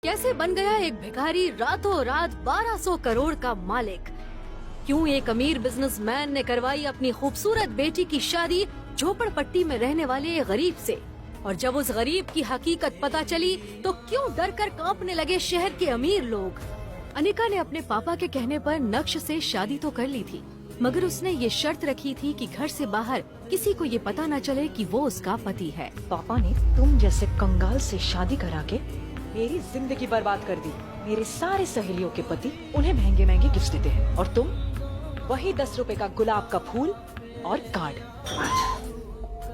कैसे बन गया एक भिखारी रातों रात 1200 करोड़ का मालिक? क्यों एक अमीर बिजनेसमैन ने करवाई अपनी खूबसूरत बेटी की शादी झोपड़पट्टी में रहने वाले एक गरीब से? और जब उस गरीब की हकीकत पता चली तो क्यों डर कर कांपने लगे शहर के अमीर लोग? अनिका ने अपने पापा के कहने पर नक्श से शादी तो कर ली थी, मगर उसने ये शर्त रखी थी कि घर से बाहर किसी को ये पता न चले कि वो उसका पति है। पापा ने तुम जैसे कंगाल से शादी करा के मेरी जिंदगी बर्बाद कर दी। मेरे सारे सहेलियों के पति उन्हें महंगे महंगे गिफ्ट देते हैं और तुम वही 10 रुपए का गुलाब का फूल और कार्ड।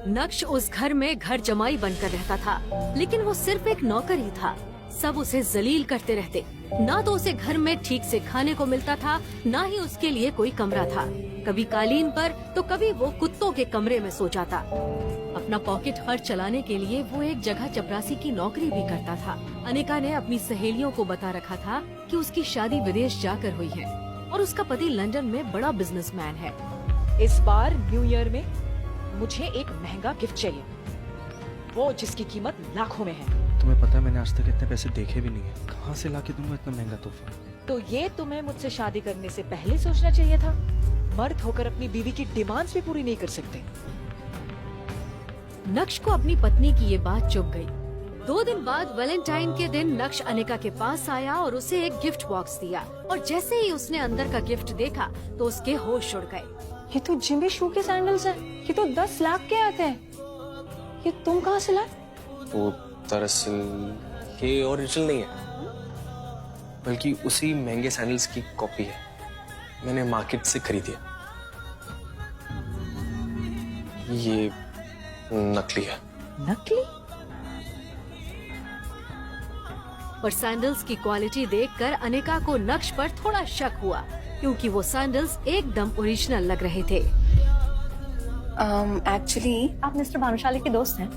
नक्श उस घर में घर जमाई बनकर रहता था, लेकिन वो सिर्फ एक नौकर ही था। सब उसे जलील करते रहते। ना तो उसे घर में ठीक से खाने को मिलता था, ना ही उसके लिए कोई कमरा था। कभी कालीन पर तो कभी वो कुत्तों के कमरे में सो जाता। अपना पॉकेट खर्च चलाने के लिए वो एक जगह चपरासी की नौकरी भी करता था। अनिका ने अपनी सहेलियों को बता रखा था कि उसकी शादी विदेश जाकर हुई है और उसका पति लंदन में बड़ा बिजनेसमैन है। इस बार न्यू ईयर में मुझे एक महंगा गिफ्ट चाहिए, वो जिसकी कीमत लाखों में है। तुम्हें पता है मैंने आज तक इतने पैसे देखे भी नहीं है। कहाँ से लाके दूंगा इतना महंगा तोहफा? तो ये तुम्हें मुझसे शादी करने से पहले सोचना चाहिए था। मर्द होकर अपनी बीवी की डिमांड्स भी पूरी नहीं कर सकते। नक्श को अपनी पत्नी की ये बात चुभ गई। 2 दिन बाद वैलेंटाइन के दिन नक्श अनिका के पास आया और उसे एक गिफ्ट बॉक्स दिया। और जैसे ही उसने अंदर का गिफ्ट देखा तो उसके होश उड़ गए। ये तो जिमी शू के सैंडल्स हैं। ये तो 10 लाख के आते हैं। ये तुम कहाँ से लाए? वो दरअसल ये ओरिजिनल नहीं है, बल्कि उसी महंगे सैंडल्स की कॉपी है। मैंने मार्केट से खरीदी है। ये नकली है। नकली? पर सैंडल्स की क्वालिटी देखकर अनिका को नक्श पर थोड़ा शक हुआ, क्योंकि वो सैंडल्स एकदम ओरिजिनल लग रहे थे। एक्चुअली आप मिस्टर भानुशाली के दोस्त हैं?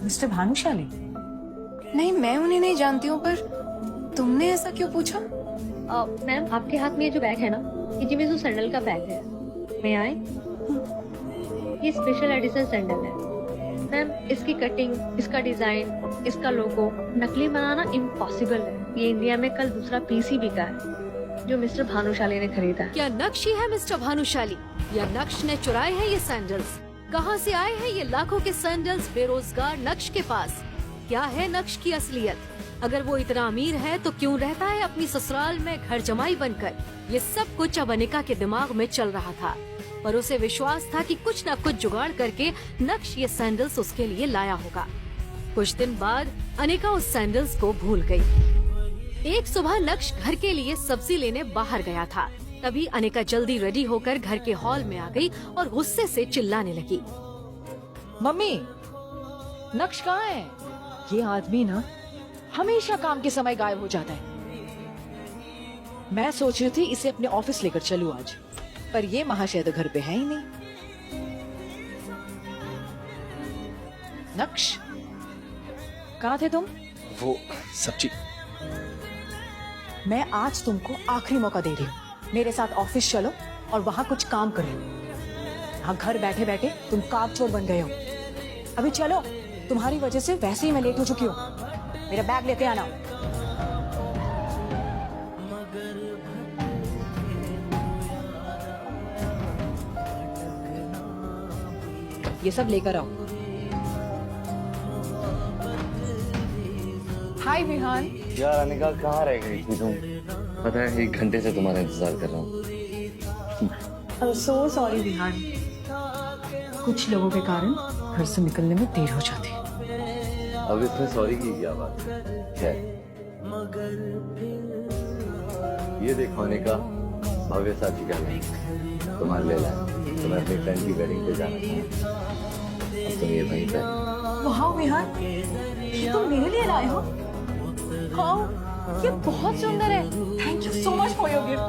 मिस्टर भानुशाली? नहीं, मैं उन्हें नहीं जानती हूँ, पर तुमने ऐसा क्यों पूछा? मैम, आपके हाथ में ये जो बैग है ना, ये जिमी शू सैंडल का बैग है। मैं आए? ये स्पेशल एडिशन सैंडल है मैम। इसकी कटिंग, इसका डिजाइन, इसका लोगो नकली बनाना इम्पॉसिबल है। ये इंडिया में कल दूसरा पीस ही बिका है जो मिस्टर भानुशाली ने खरीदा। क्या नक्श ही है मिस्टर भानुशाली, या नक्श ने चुराए हैं ये सैंडल्स? कहाँ से आए हैं ये लाखों के सैंडल्स बेरोजगार नक्श के पास? क्या है नक्श की असलियत? अगर वो इतना अमीर है तो क्यों रहता है अपनी ससुराल में घर जमाई बनकर? ये सब कुछ अब अनिका के दिमाग में चल रहा था, पर उसे विश्वास था कि कुछ न कुछ जुगाड़ करके नक्श ये सैंडल्स उसके लिए लाया होगा। कुछ दिन बाद अनिका उस सैंडल्स को भूल गई। एक सुबह नक्श घर के लिए सब्जी लेने बाहर गया था। तभी अनिका जल्दी रेडी होकर घर के हॉल में आ गई और गुस्से से चिल्लाने लगी। मम्मी, नक्श कहाँ है? ये आदमी ना हमेशा काम के समय गायब हो जाता है। मैं सोच रही थी इसे अपने ऑफिस लेकर चलूं आज, पर ये महाशय तो घर पे है ही नहीं। नक्श, कहाँ थे तुम? वो सब्जी। मैं आज तुमको आखिरी मौका दे रही हूँ। मेरे साथ ऑफिस चलो और वहाँ कुछ काम करो। यहाँ घर बैठे बैठे तुम कागचोर बन गए हो। अभी चलो, तुम्हारी वजह से वैसे ही मैं लेट हो चुकी हूँ। मेरा बैग लेके आना। ये सब लेकर आओ। हाय विहान। यार अनिका, कहाँ रह गई थी तुम? पता है 1 घंटे से तुम्हारा इंतजार कर रहा हूँ। सो सॉरी विहान, कुछ लोगों के कारण घर से निकलने में देर हो जाती है। अब इसमें सॉरी की क्या बात है? ये देखो अनिका, भव्य साथी का लिंक तुम्हारे ले लाया। तुम्हें अपनी फ्रेंड की वेडिंग पे जाना था, अब तुम ये वहीं पे। वाह विहान, ये तुम मेरे लिए लाए हो? हाँ, ये बहुत सुंदर है। Thank you so much for your gift.